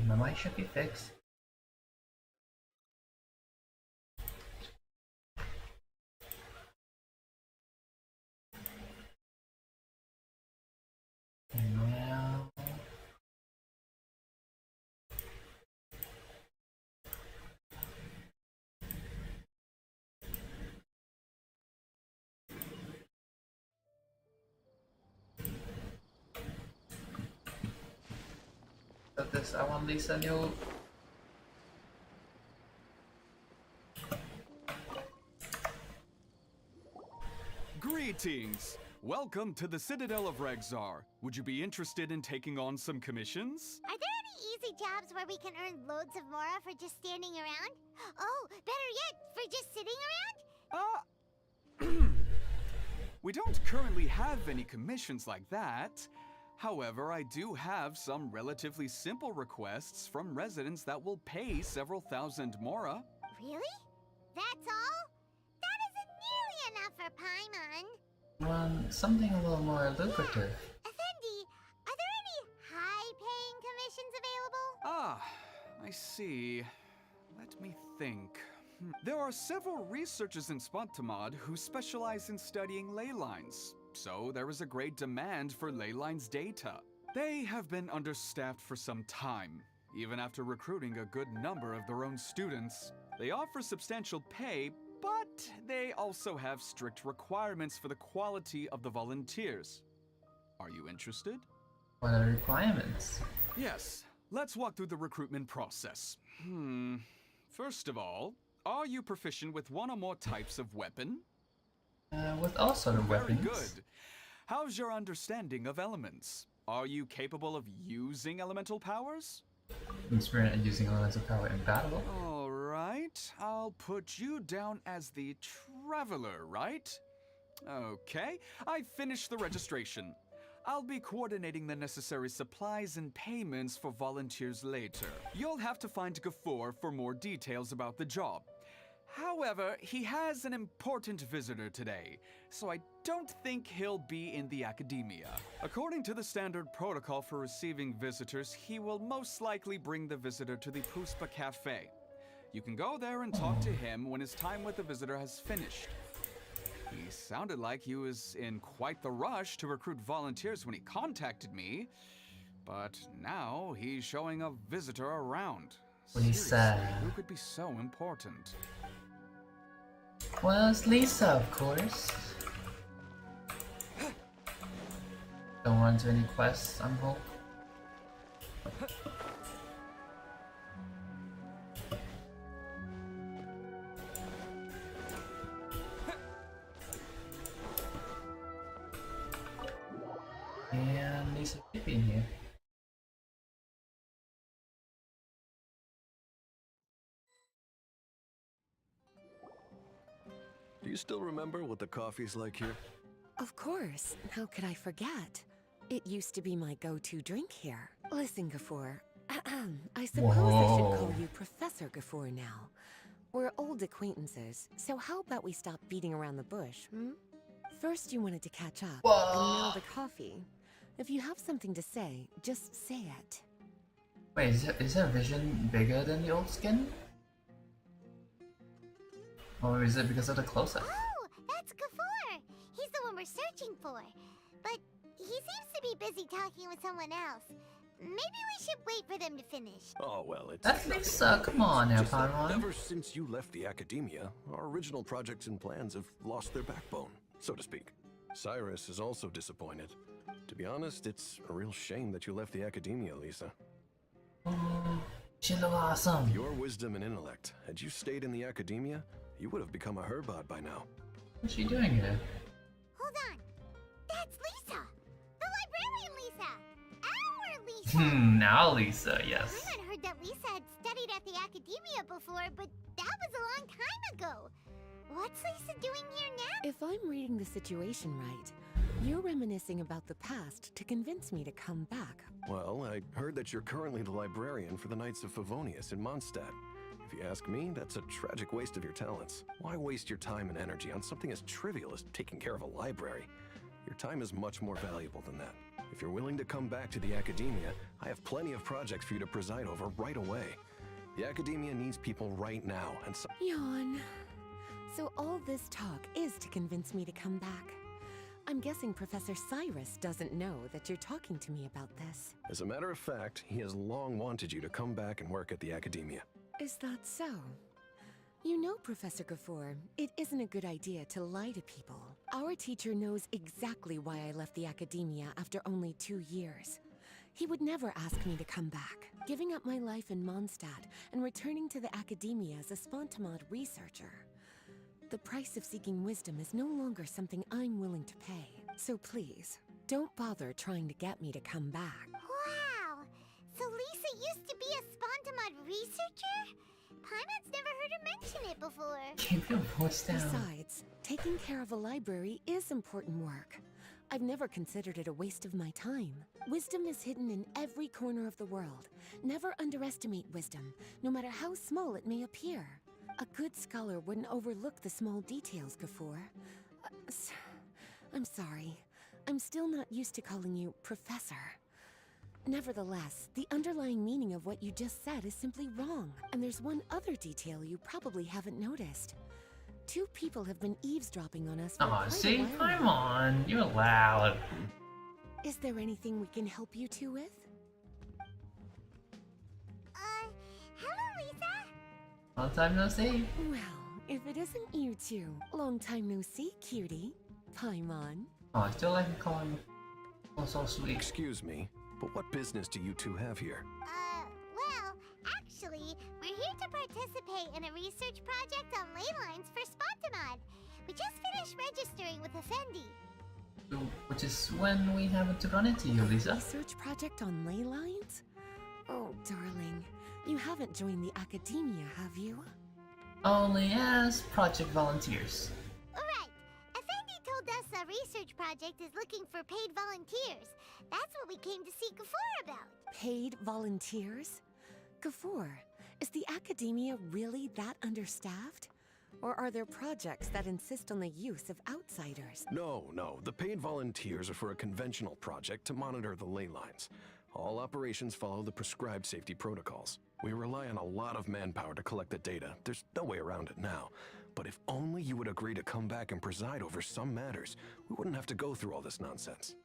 My mic should be fixed. Now... This I want Lisa new. Greetings! Welcome to the Citadel of Regzar. Would you be interested in taking on some commissions? Are there any easy jobs where we can earn loads of Mora for just standing around? Oh, better yet, for just sitting around? We don't currently have any commissions like that. However, I do have some relatively simple requests from residents that will pay several thousand Mora. Really? That's all? That isn't nearly enough for Paimon. Want something a little more lucrative. Effendi, are there any high-paying commissions available? Ah, I see. Let me think. There are several researchers in Spontamod who specialize in studying ley lines. So there is a great demand for ley lines data. They have been understaffed for some time, even after recruiting a good number of their own students. They offer substantial pay, but they also have strict requirements for the quality of the volunteers. Are you interested? What are the requirements? Yes, let's walk through the recruitment process. First of all, are you proficient with one or more types of weapon? With all sort of weapons. Very good. How's your understanding of elements? Are you capable of using elemental powers? I'm experienced at using elemental power in battle. All right, I'll put you down as the Traveler, right? Okay, I finished the registration. I'll be coordinating the necessary supplies and payments for volunteers later. You'll have to find Gafoor for more details about the job. However, he has an important visitor today, so I don't think he'll be in the academia. According to the standard protocol for receiving visitors, he will most likely bring the visitor to the Puspa Cafe. You can go there and talk to him when his time with the visitor has finished. He sounded like he was in quite the rush to recruit volunteers when he contacted me, but now he's showing a visitor around. Lisa. Who could be so important? Well, it's Lisa, of course. Don't run into any quests, I'm hope. And Lisa should be in here. Do you still remember what the coffee's like here? Of course. How could I forget? It used to be my go-to drink here. Listen, Gafoor. I suppose I should call you Professor Gafoor now. We're old acquaintances, so how about we stop beating around the bush, First you wanted to catch up, and now the coffee. If you have something to say, just say it. Wait, is her vision bigger than the old skin? Or is it because of the close-up? Oh, that's Gafoor! He's the one we're searching for. But he seems to be busy talking with someone else. Maybe we should wait for them to finish. Oh, well, it's... That's Lisa, come on now, Just that Paimon. ever since you left the academia, our original projects and plans have lost their backbone, so to speak. Cyrus is also disappointed. To be honest, it's a real shame that you left the academia, Lisa. Oh, she look awesome. With your wisdom and intellect, had you stayed in the academia, you would have become a herbot by now. What's she doing here? Hold on. That's Lisa! The librarian Lisa! Our Lisa! Now Lisa, yes. I had heard that Lisa had studied at the academia before, but that was a long time ago. What's Lisa doing here now? If I'm reading the situation right, you're reminiscing about the past to convince me to come back. Well, I heard that you're currently the librarian for the Knights of Favonius in Mondstadt. If you ask me, that's a tragic waste of your talents. Why waste your time and energy on something as trivial as taking care of a library? Your time is much more valuable than that. If you're willing to come back to the Academia, I have plenty of projects for you to preside over right away. The Academia needs people right now, and so Yawn. So all this talk is to convince me to come back. I'm guessing Professor Cyrus doesn't know that you're talking to me about this. as a matter of fact, he has long wanted you to come back and work at the Academia. Is that so? You know, Professor Gafoor, it isn't a good idea to lie to people. Our teacher knows exactly why I left the Academia after only 2 years. He would never ask me to come back. Giving up my life in Mondstadt and returning to the Academia as a Spontamod researcher. The price of seeking wisdom is no longer something I'm willing to pay. So please, don't bother trying to get me to come back. Wow! So Lisa used to be a Spontamod researcher? Paimon's never heard her mention it before. Keep your voice down. Besides, taking care of a library is important work. I've never considered it a waste of my time. Wisdom is hidden in every corner of the world. Never underestimate wisdom, no matter how small it may appear. A good scholar wouldn't overlook the small details, Gafoor. I'm sorry. I'm still not used to calling you Professor. Nevertheless, the underlying meaning of what you just said is simply wrong. And there's one other detail you probably haven't noticed. 2 people have been eavesdropping on us for Aw, quite a see? while Come now. on. You're loud. Is there anything we can help you two with? Hello, Lisa? Long time no see. Well, if it isn't you two, long time no see, cutie. Paimon. Oh, I still like calling you. Oh, so sweet. Excuse me, but what business do you two have here? Well, actually, we're here to participate in a research project on ley lines for Spontamod. We just finished registering with Effendi. Which is when we happen to run into you, Lisa. Research project on ley lines? Oh, darling. You haven't joined the Academia, have you? Only as project volunteers. Alright, Effendi told us a research project is looking for paid volunteers. That's what we came to see Gafoor about. Paid volunteers? Gafoor, is the Academia really that understaffed? Or are there projects that insist on the use of outsiders? No, the paid volunteers are for a conventional project to monitor the ley lines. All operations follow the prescribed safety protocols. We rely on a lot of manpower to collect the data. There's no way around it now. But if only you would agree to come back and preside over some matters, we wouldn't have to go through all this nonsense.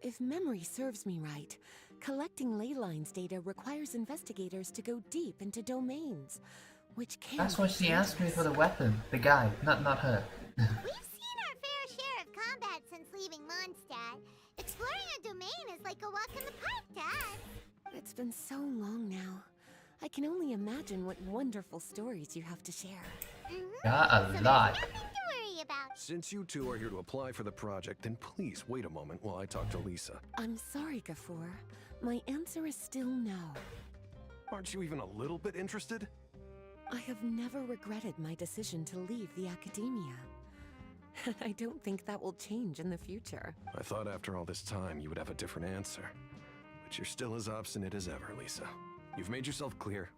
If memory serves me right, collecting ley lines data requires investigators to go deep into domains, which can That's be why she asked me for the dangerous. weapon. The guy, not her. We've seen our fair share of combat since leaving Mondstadt. Exploring a domain is like a walk in the park to us. It's been so long now. I can only imagine what wonderful stories you have to share. Yeah, a So there's lot. nothing to worry about. Since you two are here to apply for the project, then please wait a moment while I talk to Lisa. I'm sorry, Gafoor. My answer is still no. Aren't you even a little bit interested? I have never regretted my decision to leave the Academia. And I don't think that will change in the future. I thought after all this time you would have a different answer. But you're still as obstinate as ever, Lisa. You've made yourself clear.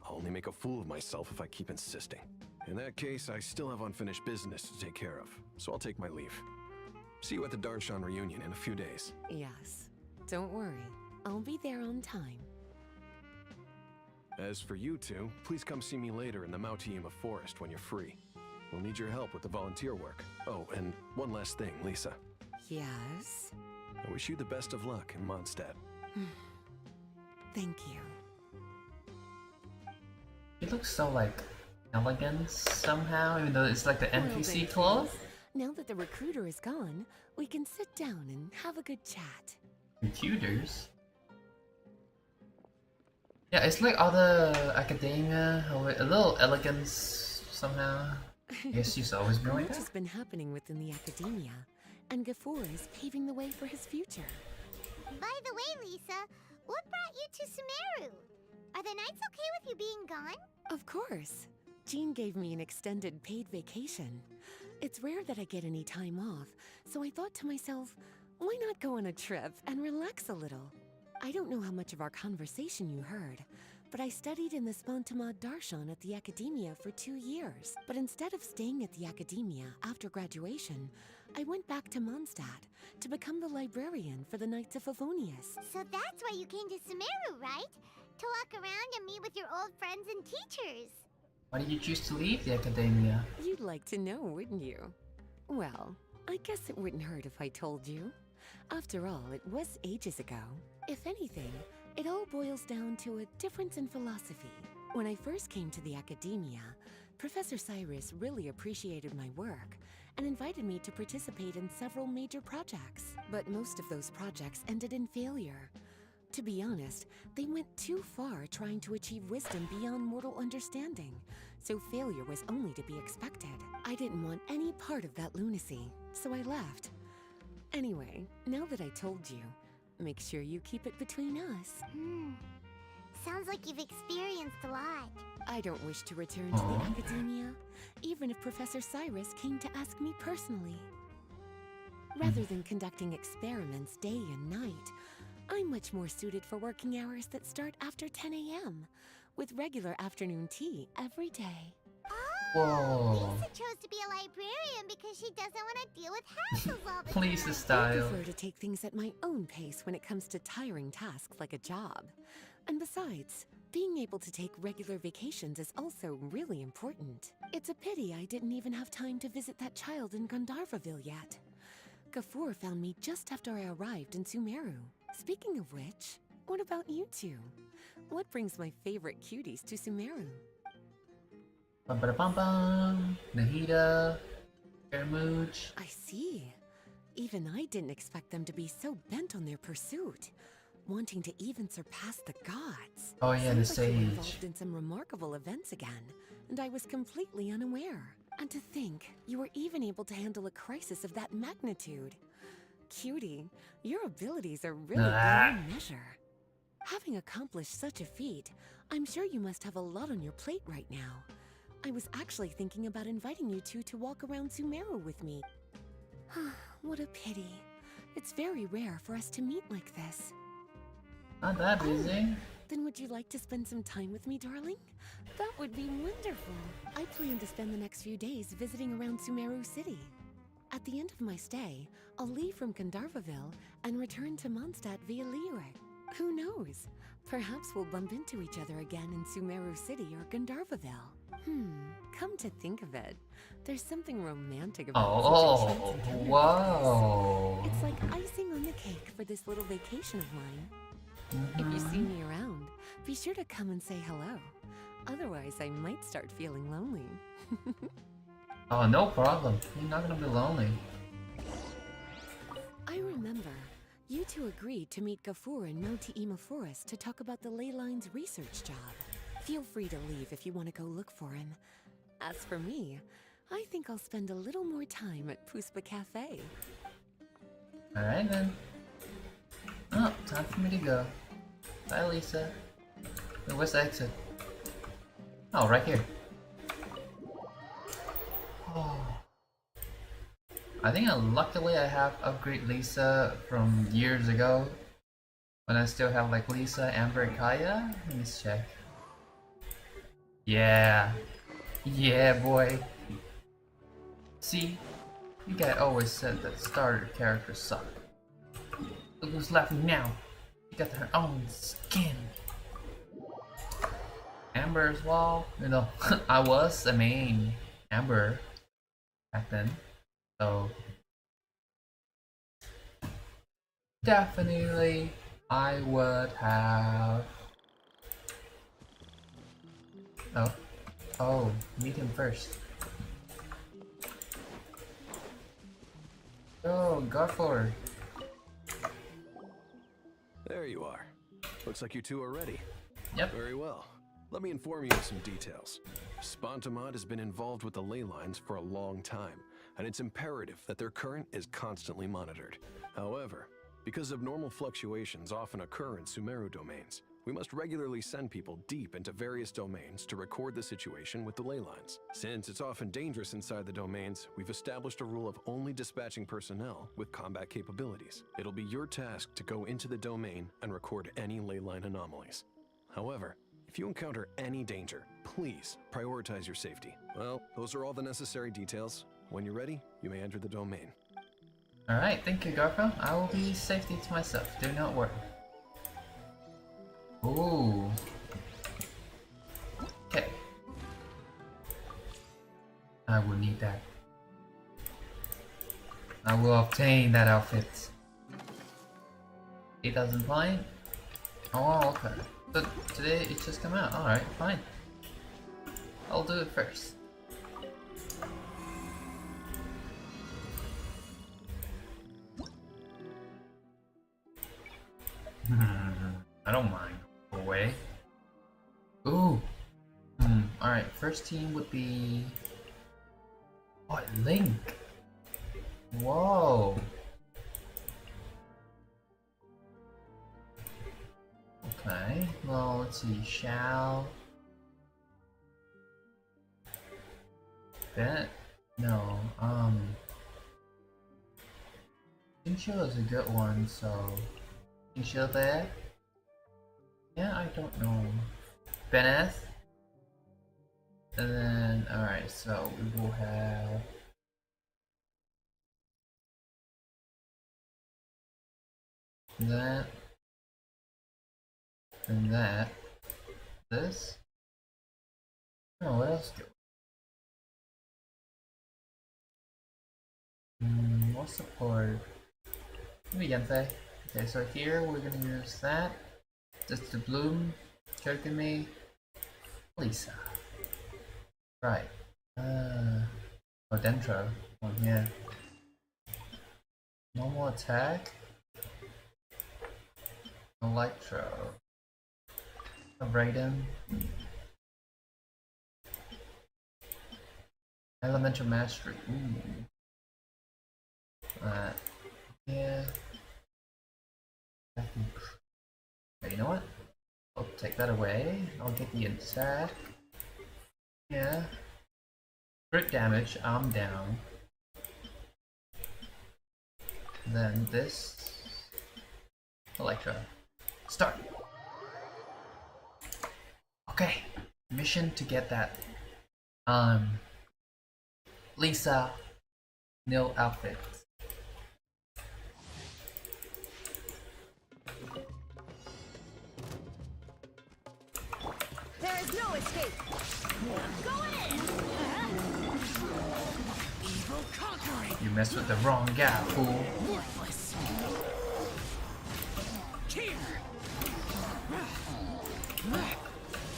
I'll only make a fool of myself if I keep insisting. In that case, I still have unfinished business to take care of, so I'll take my leave. See you at the Darshan reunion in a few days. Yes. Don't worry. I'll be there on time. As for you two, please come see me later in the Mautiima Forest when you're free. We'll need your help with the volunteer work. Oh, and one last thing, Lisa. Yes? I wish you the best of luck in Mondstadt. Thank you. It looks so like elegant somehow, even though it's like the Well, NPC thank clothes. you. Now that the recruiter is gone, we can sit down and have a good chat. Computers. Yeah, it's like other academia, a little elegance somehow. I guess she's always been like Much that. has been happening within the Academia, and Gafoor is paving the way for his future. By the way, Lisa, what brought you to Sumeru? Are the Knights okay with you being gone? Of course. Jean gave me an extended paid vacation. It's rare that I get any time off, so I thought to myself, why not go on a trip and relax a little? I don't know how much of our conversation you heard, but I studied in the Spontamod Darshan at the Academia for 2 years. But instead of staying at the Academia after graduation, I went back to Mondstadt to become the librarian for the Knights of Favonius. So that's why you came to Sumeru, right? To walk around and meet with your old friends and teachers. Why did you choose to leave the academia? You'd like to know, wouldn't you? Well, I guess it wouldn't hurt if I told you. After all, it was ages ago. If anything, it all boils down to a difference in philosophy. When I first came to the academia, Professor Cyrus really appreciated my work and invited me to participate in several major projects. But most of those projects ended in failure. To be honest, they went too far trying to achieve wisdom beyond mortal understanding, so failure was only to be expected. I didn't want any part of that lunacy, so I left. Anyway, now that I told you, make sure you keep it between us. Sounds like you've experienced a lot. I don't wish to return to the academia, even if Professor Cyrus came to ask me personally. Rather than conducting experiments day and night, I'm much more suited for working hours that start after 10 a.m., with regular afternoon tea every day. Whoa. Lisa chose to be a librarian because she doesn't want to deal with hassles all the Lisa's time. I style. prefer to take things at my own pace when it comes to tiring tasks like a job. And besides, being able to take regular vacations is also really important. It's a pity I didn't even have time to visit that child in Gandharvaville yet. Gafoor found me just after I arrived in Sumeru. Speaking of which, what about you two? What brings my favorite cuties to Sumeru? Bum ba bum bum. Nahida. Scaramouche. I see. Even I didn't expect them to be so bent on their pursuit, wanting to even surpass the gods. Oh yeah, the Seems like you were sage. involved in some remarkable events again, and I was completely unaware. And to think, you were even able to handle a crisis of that magnitude. Cutie, your abilities are really beyond measure. Having accomplished such a feat, I'm sure you must have a lot on your plate right now. I was actually thinking about inviting you two to walk around Sumeru with me. What a pity. It's very rare for us to meet like this. Not that busy. Then would you like to spend some time with me, darling? That would be wonderful. I plan to spend the next few days visiting around Sumeru City. At the end of my stay, I'll leave from Gandharvaville and return to Mondstadt via Liyue. Who knows? Perhaps we'll bump into each other again in Sumeru City or Gandharvaville. Come to think of it, there's something romantic about such a chance encounter Whoa. like this. It's like icing on the cake for this little vacation of mine. If you see me around, be sure to come and say hello. Otherwise, I might start feeling lonely. Oh, no problem. You're not gonna be lonely. I remember, you two agreed to meet Gafoor in Mount Te'ima Forest to talk about the ley lines research job. Feel free to leave if you want to go look for him. As for me, I think I'll spend a little more time at Puspa Cafe. Alright then. Oh, time for me to go. Bye, Lisa. Wait, where's the exit? Oh, right here. Oh. I think luckily I have upgrade Lisa from years ago. When I still have like Lisa, Amber, and Kaya. Let me check. Yeah. Yeah, boy. See? You guys always said that starter characters suck. Look who's laughing now. She got her own skin. Amber as well. You know, I was a main Amber back then. So definitely I would have. Oh, meet him first. Oh, Gafoor. There you are. Looks like you two are ready. Yep. Very well. Let me inform you of some details. Spontamod has been involved with the ley lines for a long time, and it's imperative that their current is constantly monitored. However, because abnormal fluctuations often occur in Sumeru domains, we must regularly send people deep into various domains to record the situation with the ley lines. Since it's often dangerous inside the domains, we've established a rule of only dispatching personnel with combat capabilities. It'll be your task to go into the domain and record any ley line anomalies. However, if you encounter any danger, please prioritize your safety. Well, those are all the necessary details. When you're ready, you may enter the domain. Alright, thank you, Garfield. I will be safety to myself. Do not worry. Ooh. Okay. I will need that. I will obtain that outfit. 8,000 point? Oh, okay. So today it just come out. Alright, fine. I'll do it first. I don't mind. Go away. Ooh. Alright, first team would be... Oh, Link. Whoa. Okay, well, let's see. Shall... Bet? No, Inshio is a good one, so... Inshio there? Yeah, I don't know. Beneth? And then, alright, so we will have... that. And that. This? Oh, what else do what's the port? Maybe Yentei. Okay, so here we're gonna use that. Just the Bloom, Kokumi, Lisa. Right. Oh, Dentro. Oh, yeah. Normal attack. Electro. Raiden. Elemental Mastery. Ooh. Yeah. Okay, you know what? I'll take that away. I'll get the attack. Yeah. Crit damage, I'm down. Then this. Electro. Start! Okay. Mission to get that. Lisa. Nil outfit. There is no escape. Go in! Evil conquering. You messed with the wrong guy, fool. Worthless. Here.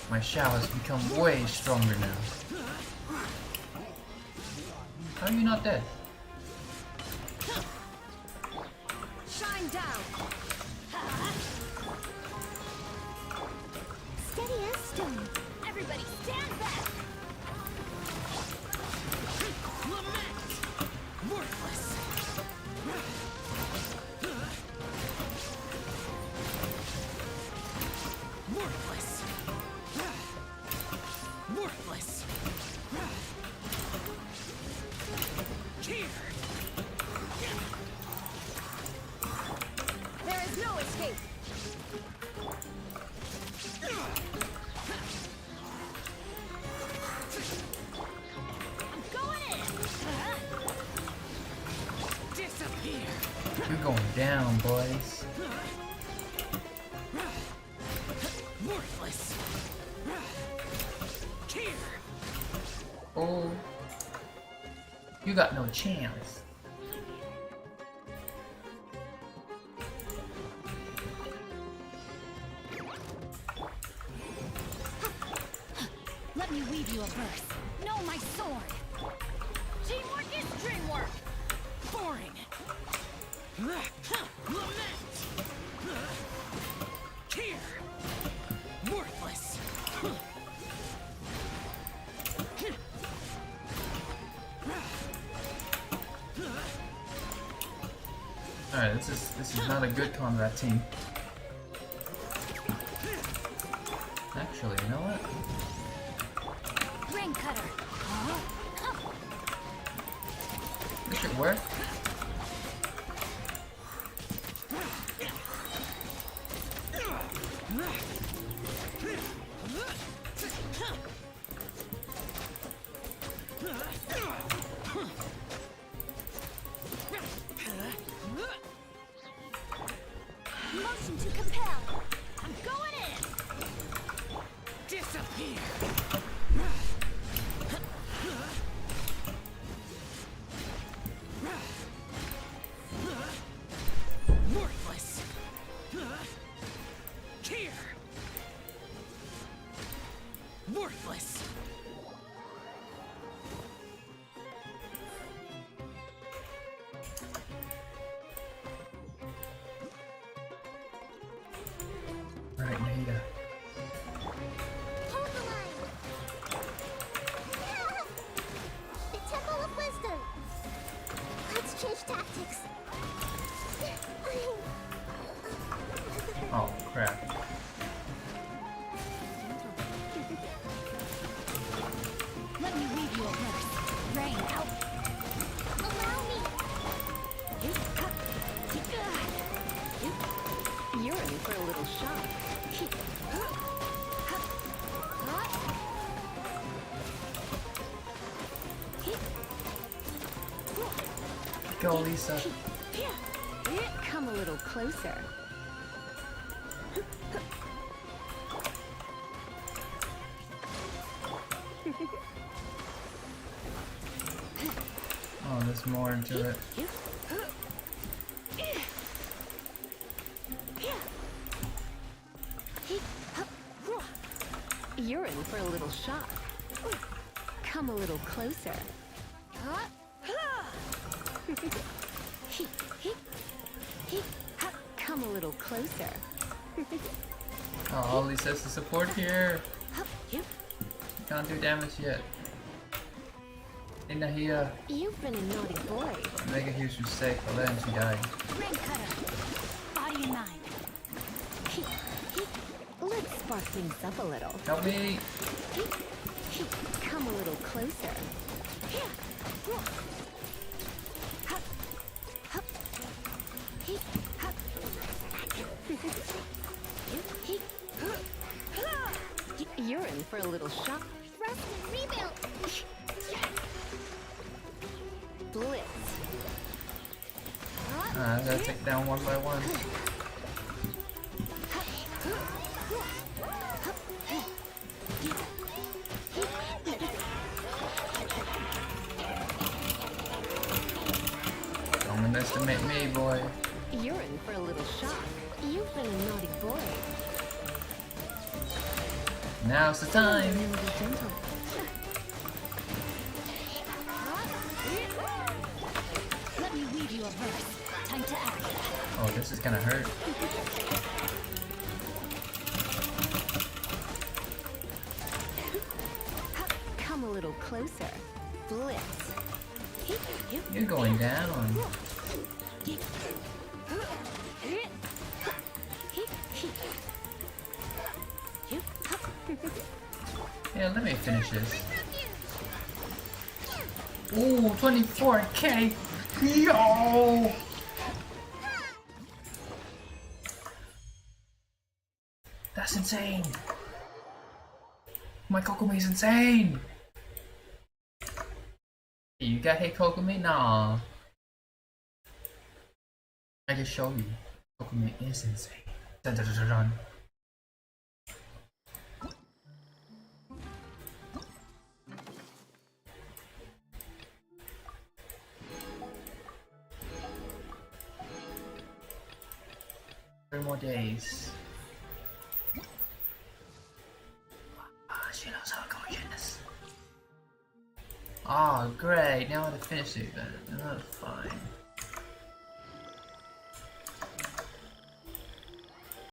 My Shao has become way stronger now. How are you not dead? Shine down. Steady as stone. Everybody stand back. Lament. Worthless. Worthless. Worthless. Here. There is no escape. I'm going in. Disappear. You're going down, boys. Worthless. Here. Oh. You got no chance. Let me weave you a verse. Know my sword. Teamwork is dreamwork. Boring. Lament. Here. Worthless. Alright, this is not a good combat team. Actually, you know what? Ring cutter. This should work. Worthless! Alright, Nada. Hold the line! The Temple of Wisdom! Let's change tactics. Oh, crap. Let me read you a verse. Rain out. Allow me. You're in for a little shock. Go, Lisa. Come a little closer. Oh, there's more into it. You're in for a little shock. Come a little closer. Come a little closer. Oh, all he says is support here. Can't do damage yet. In here. You've been a naughty boy. Mega Hughes was safe, but then she died. Ring cutter. Body and mind. Let's spark things up a little. Help me! Come a little closer. You're in for a little shock. Rest and rebuild. Blitz. I gotta take down one by one. Don't underestimate me, boy. You're in for a little shock. You've been a naughty boy. Now's the time. Be gentle. Let me read you a verse. Time to act. Oh, this is gonna hurt. Come a little closer. Blitz. You're going down. Yeah, let me finish this. Ooh, 24k! Yo! That's insane! My Kokomi is insane! Hey, you got hate Kokomi? Nah. I just show you. Kokomi is insane. Dun, dun, dun, dun, dun. Three more days. Ah, she knows how gorgeous. Oh, great. Now I have to finish the event. That's fine.